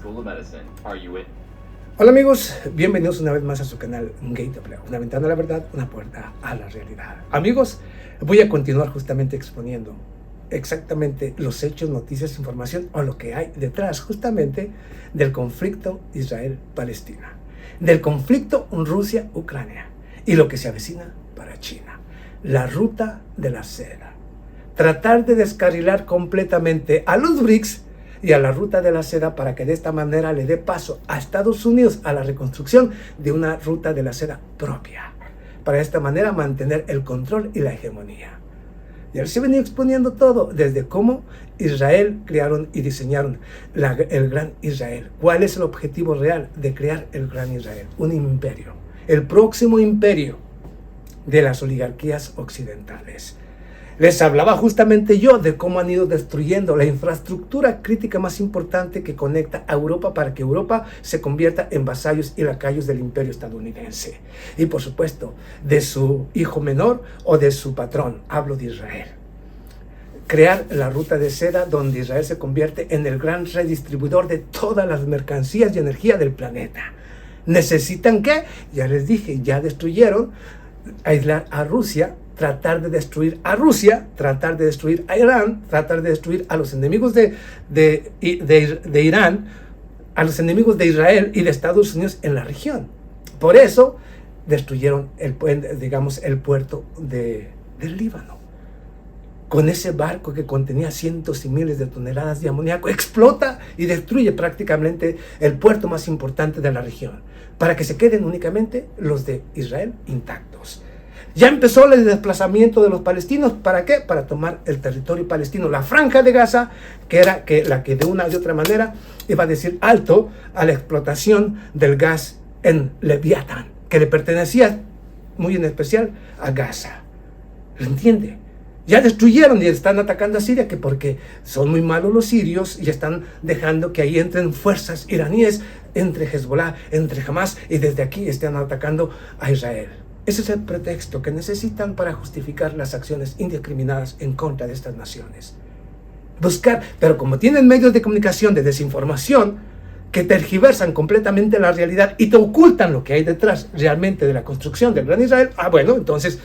School of Medicine. Are you it? Hola amigos, bienvenidos una vez más a su canal Gateway, una ventana a la verdad, una puerta a la realidad. Amigos, voy a continuar justamente exponiendo exactamente los hechos, noticias, información o lo que hay detrás justamente del conflicto Israel-Palestina, del conflicto Rusia-Ucrania y lo que se avecina para China, la ruta de la seda, tratar de descarrilar completamente a los BRICS y a la ruta de la seda para que de esta manera le dé paso a Estados Unidos a la reconstrucción de una ruta de la seda propia. Para de esta manera mantener el control y la hegemonía. Y él se venía exponiendo todo, desde cómo Israel crearon y diseñaron el Gran Israel. ¿Cuál es el objetivo real de crear el Gran Israel? Un imperio, el próximo imperio de las oligarquías occidentales. Les hablaba justamente yo de cómo han ido destruyendo la infraestructura crítica más importante que conecta a Europa para que Europa se convierta en vasallos y lacayos del imperio estadounidense. Y por supuesto, de su hijo menor o de su patrón, hablo de Israel. Crear la ruta de seda donde Israel se convierte en el gran redistribuidor de todas las mercancías y energía del planeta. ¿Necesitan qué? Ya les dije, ya destruyeron, aislar a Rusia, tratar de destruir a Rusia, tratar de destruir a Irán, tratar de destruir a los enemigos de Irán, a los enemigos de Israel y de Estados Unidos en la región. Por eso destruyeron el puerto del Líbano. Con ese barco que contenía cientos y miles de toneladas de amoníaco, explota y destruye prácticamente el puerto más importante de la región, para que se queden únicamente los de Israel intactos. Ya empezó el desplazamiento de los palestinos. ¿Para qué? Para tomar el territorio palestino, la franja de Gaza, que era la que de una u otra manera iba a decir alto a la explotación del gas en Leviatán, que le pertenecía muy en especial a Gaza. ¿Lo entiende? Ya destruyeron y están atacando a Siria, que porque son muy malos los sirios y están dejando que ahí entren fuerzas iraníes entre Hezbollah, entre Hamas, y desde aquí están atacando a Israel. Ese es el pretexto que necesitan para justificar las acciones indiscriminadas en contra de estas naciones. Pero como tienen medios de comunicación de desinformación que tergiversan completamente la realidad y te ocultan lo que hay detrás realmente de la construcción del Gran Israel, bueno, entonces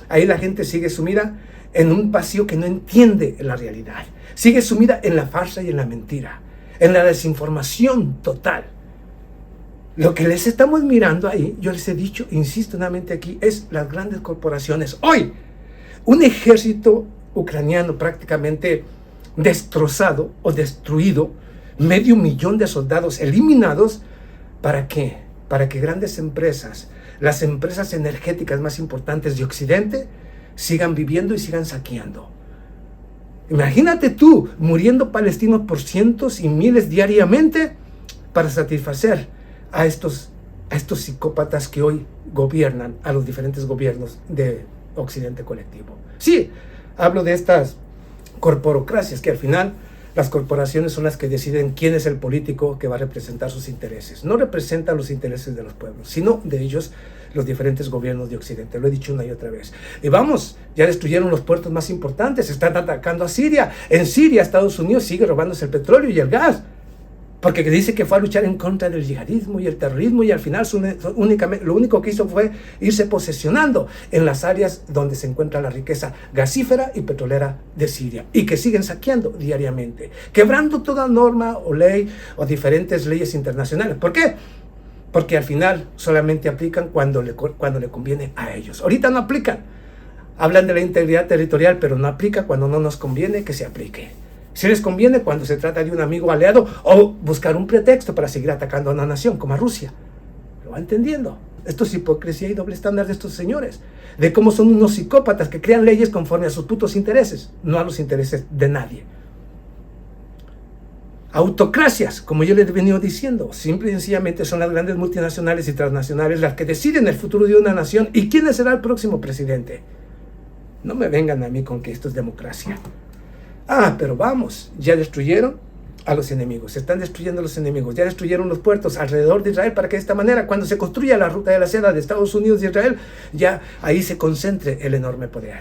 ahí la gente sigue sumida en un vacío que no entiende la realidad. Sigue sumida en la farsa y en la mentira, en la desinformación total. Lo que les estamos mirando ahí, yo les he dicho, insisto nuevamente aquí, es las grandes corporaciones. Hoy, un ejército ucraniano prácticamente destrozado o destruido, 500,000 de soldados eliminados. ¿Para qué? Para que grandes empresas, las empresas energéticas más importantes de Occidente, sigan viviendo y sigan saqueando. Imagínate tú, muriendo palestinos por cientos y miles diariamente para satisfacer a estos psicópatas que hoy gobiernan a los diferentes gobiernos de Occidente colectivo. Sí, hablo de estas corporocracias, que al final las corporaciones son las que deciden quién es el político que va a representar sus intereses. No representan los intereses de los pueblos, sino de ellos, los diferentes gobiernos de Occidente. Lo he dicho una y otra vez. Y vamos, ya destruyeron los puertos más importantes, están atacando a Siria. En Siria, Estados Unidos sigue robándose el petróleo y el gas, porque dice que fue a luchar en contra del yihadismo y el terrorismo, y al final lo único que hizo fue irse posesionando en las áreas donde se encuentra la riqueza gasífera y petrolera de Siria, y que siguen saqueando diariamente, quebrando toda norma o ley o diferentes leyes internacionales. ¿Por qué? Porque al final solamente aplican cuando le conviene a ellos. Ahorita no aplican. Hablan de la integridad territorial, pero no aplica cuando no nos conviene que se aplique. Si les conviene cuando se trata de un amigo aliado o buscar un pretexto para seguir atacando a una nación como a Rusia. ¿Lo va entendiendo? Esto es hipocresía y doble estándar de estos señores, de cómo son unos psicópatas que crean leyes conforme a sus putos intereses, no a los intereses de nadie. Autocracias, como yo les he venido diciendo, simple y sencillamente son las grandes multinacionales y transnacionales las que deciden el futuro de una nación y quién será el próximo presidente. No me vengan a mí con que esto es democracia. Pero vamos, ya destruyeron a los enemigos, se están destruyendo a los enemigos, ya destruyeron los puertos alrededor de Israel para que de esta manera, cuando se construya la ruta de la seda de Estados Unidos y Israel, ya ahí se concentre el enorme poder.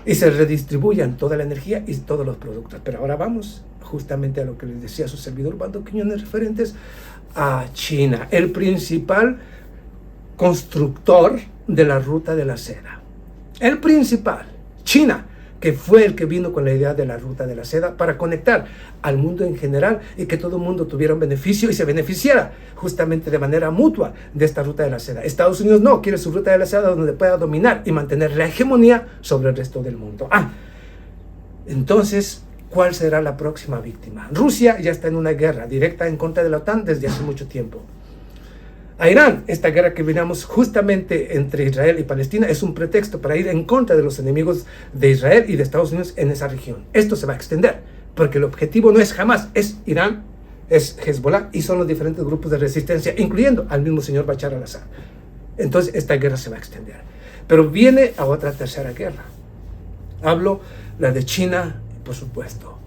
y se redistribuyan toda la energía y todos los productos. Pero ahora vamos justamente a lo que les decía su servidor Ubaldo Quiñones referentes a China, el principal constructor de la ruta de la seda. El principal, China, que fue el que vino con la idea de la ruta de la seda para conectar al mundo en general y que todo el mundo tuviera un beneficio y se beneficiara justamente de manera mutua de esta ruta de la seda. Estados Unidos no quiere su ruta de la seda donde pueda dominar y mantener la hegemonía sobre el resto del mundo. Entonces, ¿cuál será la próxima víctima? Rusia ya está en una guerra directa en contra de la OTAN desde hace mucho tiempo. A Irán, esta guerra que miramos justamente entre Israel y Palestina es un pretexto para ir en contra de los enemigos de Israel y de Estados Unidos en esa región. Esto se va a extender, porque el objetivo no es Hamas, es Irán, es Hezbollah y son los diferentes grupos de resistencia, incluyendo al mismo señor Bashar al-Assad. Entonces esta guerra se va a extender. Pero viene a otra tercera guerra. Hablo la de China, por supuesto.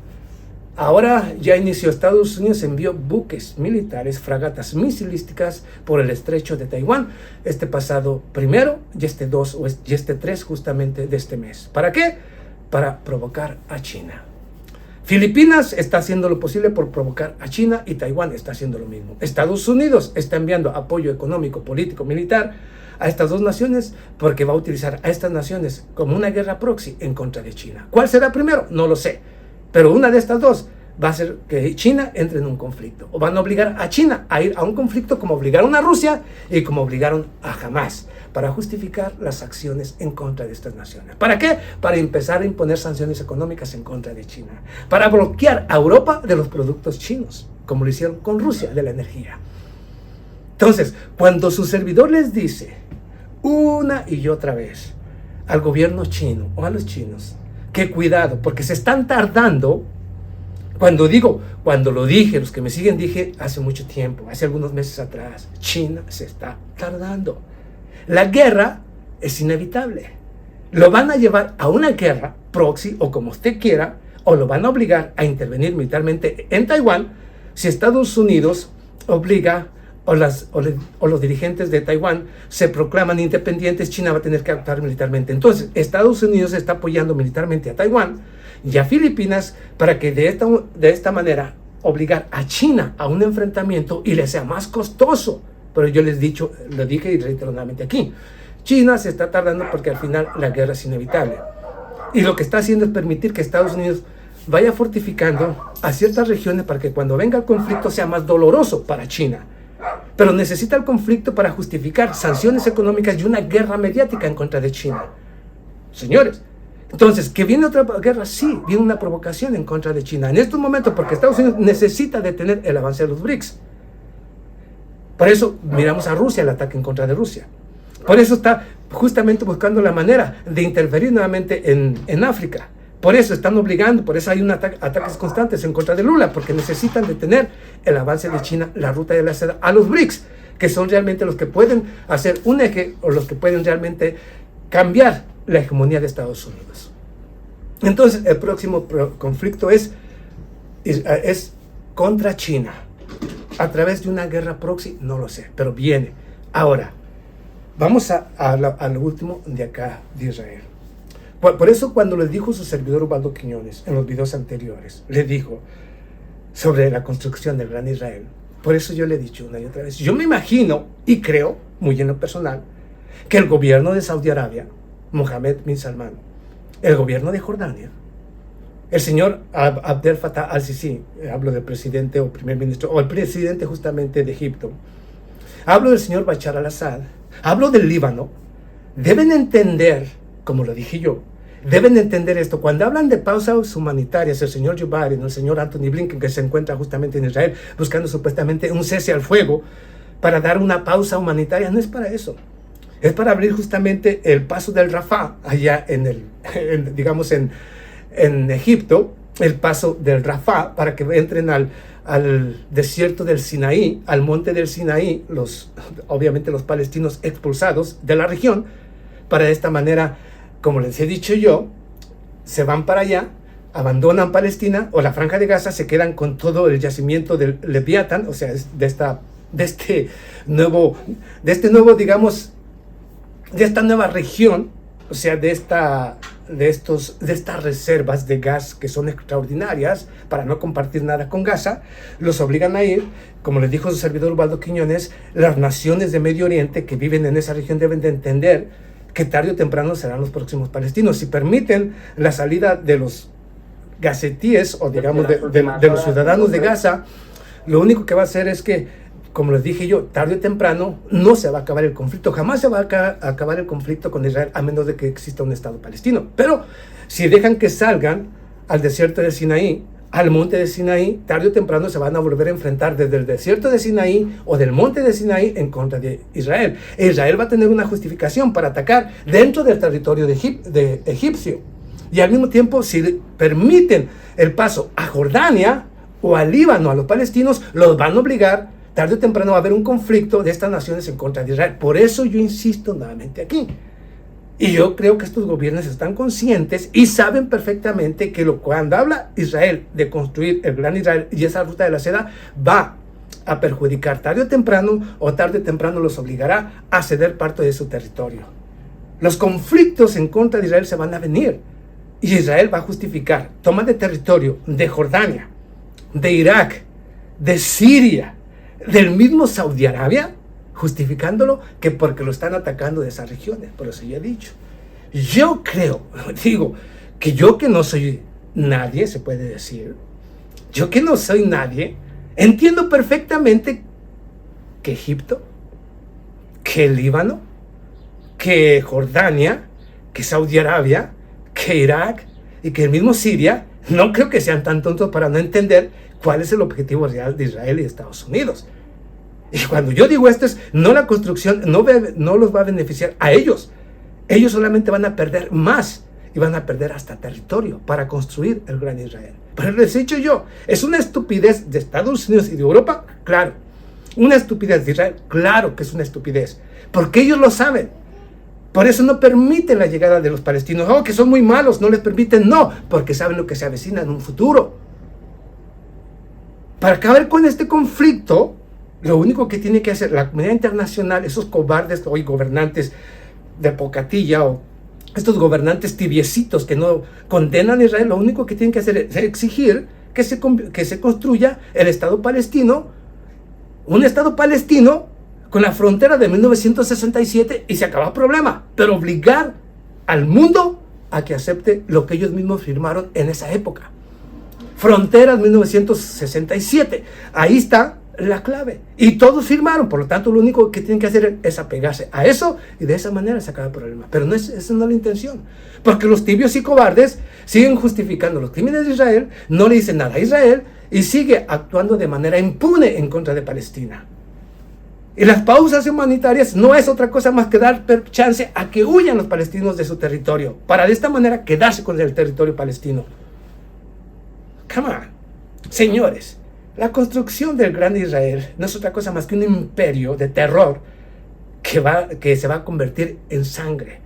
Ahora ya inició Estados Unidos, envió buques militares, fragatas misilísticas por el estrecho de Taiwán este pasado 1 y este 2 y este 3 justamente de este mes. ¿Para qué? Para provocar a China. Filipinas está haciendo lo posible por provocar a China y Taiwán está haciendo lo mismo. Estados Unidos está enviando apoyo económico, político, militar a estas dos naciones porque va a utilizar a estas naciones como una guerra proxy en contra de China. ¿Cuál será primero? No lo sé. Pero una de estas dos va a ser que China entre en un conflicto. O van a obligar a China a ir a un conflicto como obligaron a Rusia y como obligaron a Hamas para justificar las acciones en contra de estas naciones. ¿Para qué? Para empezar a imponer sanciones económicas en contra de China. Para bloquear a Europa de los productos chinos, como lo hicieron con Rusia de la energía. Entonces, cuando su servidor les dice una y otra vez al gobierno chino o a los chinos, que cuidado, porque se están tardando. Cuando lo dije, los que me siguen dije hace mucho tiempo, hace algunos meses atrás, China se está tardando. La guerra es inevitable. Lo van a llevar a una guerra proxy o como usted quiera, o lo van a obligar a intervenir militarmente en Taiwán si Estados Unidos obliga o los dirigentes de Taiwán se proclaman independientes. China va a tener que actuar militarmente. Entonces, Estados Unidos está apoyando militarmente a Taiwán y a Filipinas para que de esta manera obligar a China a un enfrentamiento y le sea más costoso. Pero yo lo dije y reitero nuevamente aquí. China se está tardando porque al final la guerra es inevitable. Y lo que está haciendo es permitir que Estados Unidos vaya fortificando a ciertas regiones para que cuando venga el conflicto sea más doloroso para China. Pero necesita el conflicto para justificar sanciones económicas y una guerra mediática en contra de China. Señores, entonces, ¿que viene otra guerra? Sí, viene una provocación en contra de China. En estos momentos, porque Estados Unidos necesita detener el avance de los BRICS. Por eso miramos a Rusia, el ataque en contra de Rusia. Por eso está justamente buscando la manera de interferir nuevamente en África. Por eso están obligando, por eso hay ataques constantes en contra de Lula, porque necesitan detener el avance de China, la ruta de la seda, a los BRICS, que son realmente los que pueden hacer un eje o los que pueden realmente cambiar la hegemonía de Estados Unidos. Entonces, el próximo conflicto es contra China. A través de una guerra proxy, no lo sé, pero viene. Ahora, vamos a lo último de acá de Israel. Por eso cuando le dijo su servidor Ubaldo Quiñones en los videos anteriores, le dijo sobre la construcción del Gran Israel, por eso yo le he dicho una y otra vez, yo me imagino y creo, muy en lo personal, que el gobierno de Saudi Arabia, Mohammed bin Salman, el gobierno de Jordania, el señor Abdel Fattah al-Sisi, hablo del presidente o primer ministro, o el presidente justamente de Egipto, hablo del señor Bashar al-Assad, hablo del Líbano, deben entender, como lo dije yo, deben entender esto. Cuando hablan de pausas humanitarias, el señor Joe Biden, el señor Anthony Blinken, que se encuentra justamente en Israel, buscando supuestamente un cese al fuego para dar una pausa humanitaria, no es para eso. Es para abrir justamente el paso del Rafah, allá en Egipto, el paso del Rafah, para que entren al desierto del Sinaí, al monte del Sinaí, obviamente los palestinos expulsados de la región, para de esta manera, como les he dicho yo, se van para allá, abandonan Palestina o la Franja de Gaza, se quedan con todo el yacimiento del Leviatán, o sea, de este nuevo, digamos, de esta nueva región, o sea, de esta de estas reservas de gas que son extraordinarias para no compartir nada con Gaza, los obligan a ir. Como les dijo su servidor Ubaldo Quiñones, las naciones de Medio Oriente que viven en esa región deben de entender que tarde o temprano serán los próximos palestinos. Si permiten la salida de los gazetíes o digamos de los ciudadanos de Gaza, lo único que va a hacer es que, como les dije yo, tarde o temprano no se va a acabar el conflicto. Jamás se va a acabar el conflicto con Israel a menos de que exista un Estado palestino. Pero si dejan que salgan al desierto de Sinaí, al monte de Sinaí, tarde o temprano se van a volver a enfrentar desde el desierto de Sinaí o del monte de Sinaí en contra de Israel. E Israel va a tener una justificación para atacar dentro del territorio de egipcio. Y al mismo tiempo, si permiten el paso a Jordania o al Líbano a los palestinos, los van a obligar. Tarde o temprano va a haber un conflicto de estas naciones en contra de Israel. Por eso yo insisto nuevamente aquí. Y yo creo que estos gobiernos están conscientes y saben perfectamente que cuando habla Israel de construir el gran Israel y esa ruta de la seda, va a perjudicar tarde o temprano los obligará a ceder parte de su territorio. Los conflictos en contra de Israel se van a venir. Y Israel va a justificar toma de territorio de Jordania, de Irak, de Siria, del mismo Saudi Arabia, justificándolo que porque lo están atacando de esas regiones. Por eso ya he dicho, yo creo, digo, que yo que no soy nadie, se puede decir, yo que no soy nadie, entiendo perfectamente que Egipto, que el Líbano, que Jordania, que Saudi Arabia, que Irak y que el mismo Siria, no creo que sean tan tontos para no entender cuál es el objetivo real de Israel y de Estados Unidos. Y cuando yo digo esto es, no la construcción, no los va a beneficiar a ellos. Ellos solamente van a perder más y van a perder hasta territorio para construir el gran Israel. Pero les he dicho yo, ¿es una estupidez de Estados Unidos y de Europa? Claro. ¿Una estupidez de Israel? Claro que es una estupidez. Porque ellos lo saben. Por eso no permiten la llegada de los palestinos. Oh, que son muy malos, no les permiten. No, porque saben lo que se avecina en un futuro. Para acabar con este conflicto, lo único que tiene que hacer la comunidad internacional, esos cobardes hoy gobernantes de pocatilla o estos gobernantes tibiecitos que no condenan a Israel, lo único que tienen que hacer es exigir que se construya el Estado palestino, un Estado palestino con la frontera de 1967 y se acaba el problema. Pero obligar al mundo a que acepte lo que ellos mismos firmaron en esa época. Fronteras 1967. Ahí está la clave. Y todos firmaron. Por lo tanto, lo único que tienen que hacer es apegarse a eso y de esa manera se acaba el problema. Pero esa no es la intención. Porque los tibios y cobardes siguen justificando los crímenes de Israel, no le dicen nada a Israel y sigue actuando de manera impune en contra de Palestina. Y las pausas humanitarias no es otra cosa más que dar chance a que huyan los palestinos de su territorio, para de esta manera quedarse con el territorio palestino. Come on. Señores, la construcción del gran Israel no es otra cosa más que un imperio de terror que se va a convertir en sangre.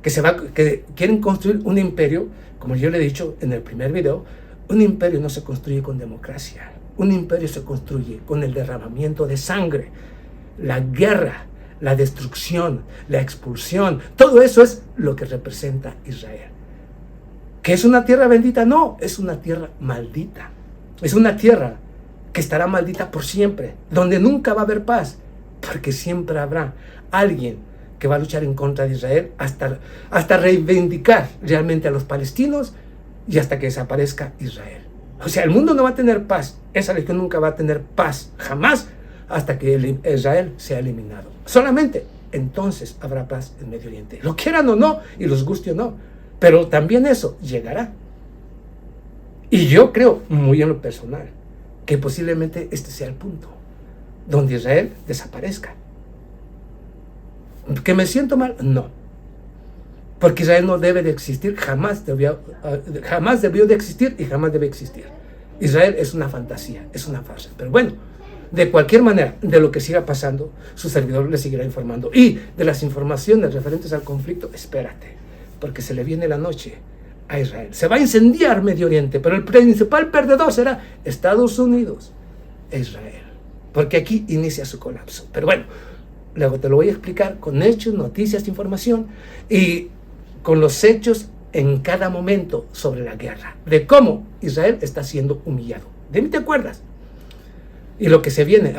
Que quieren construir un imperio, como yo le he dicho en el primer video, un imperio no se construye con democracia. Un imperio se construye con el derramamiento de sangre. La guerra, la destrucción, la expulsión, todo eso es lo que representa Israel. ¿Que es una tierra bendita? No, es una tierra maldita. Es una tierra que estará maldita por siempre, donde nunca va a haber paz, porque siempre habrá alguien que va a luchar en contra de Israel hasta reivindicar realmente a los palestinos y hasta que desaparezca Israel. O sea, el mundo no va a tener paz, esa región nunca va a tener paz, jamás, hasta que Israel sea eliminado. Solamente entonces habrá paz en Medio Oriente. Lo quieran o no, y los guste o no. Pero también eso llegará. Y yo creo, muy en lo personal, que posiblemente este sea el punto, donde Israel desaparezca. ¿Que me siento mal? No. Porque Israel no debe de existir, jamás debió de existir y jamás debe existir. Israel es una fantasía, es una farsa. Pero bueno, de cualquier manera, de lo que siga pasando, su servidor le seguirá informando. Y de las informaciones referentes al conflicto, espérate, porque se le viene la noche a Israel. Se va a incendiar Medio Oriente, pero el principal perdedor será Estados Unidos e Israel. Porque aquí inicia su colapso. Pero bueno, luego te lo voy a explicar con hechos, noticias, información y con los hechos en cada momento sobre la guerra, de cómo Israel está siendo humillado. De mí te acuerdas. Y lo que se viene,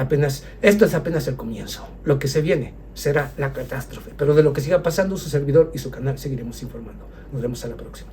esto es apenas el comienzo. Lo que se viene será la catástrofe. Pero de lo que siga pasando, su servidor y su canal seguiremos informando. Nos vemos a la próxima.